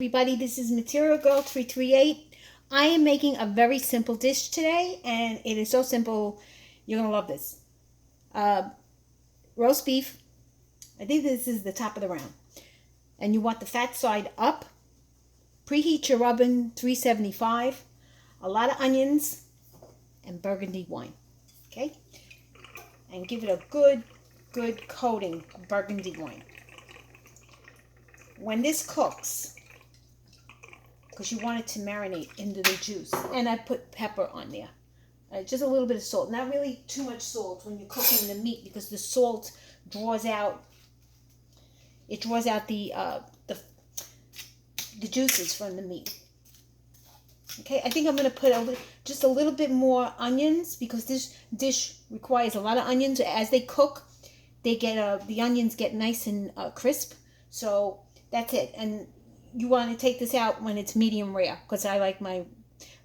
Everybody, this is Material Girl 338. I am making a very simple dish today, and it is so simple, you're going to love this. Roast beef. I think this is the top of the round. And you want the fat side up. Preheat your oven 375. A lot of onions and burgundy wine. Okay? And give it a good coating of burgundy wine. When this cooks, because you want it to marinate into the juice. And I put pepper on there. Just a little bit of salt. Not really too much salt when you're cooking the meat, because the salt draws out, it draws out the juices from the meat. Okay, I think I'm going to put just a little bit more onions, because this dish requires a lot of onions. As they cook, they get the onions get nice and crisp. So that's it. And you want to take this out when it's medium rare, because I like my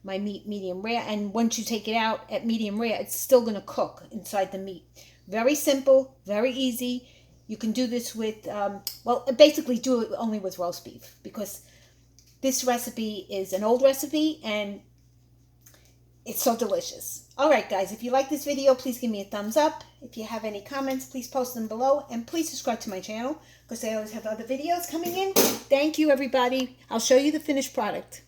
meat medium rare. And once you take it out at medium rare, it's still going to cook inside the meat. Very simple, very easy. You can do this with, well, basically do it only with roast beef, because this recipe is an old recipe and it's so delicious. Alright guys, if you like this video, please give me a thumbs up. If you have any comments, please post them below. And please subscribe to my channel, because I always have other videos coming in. Thank you everybody. I'll show you the finished product.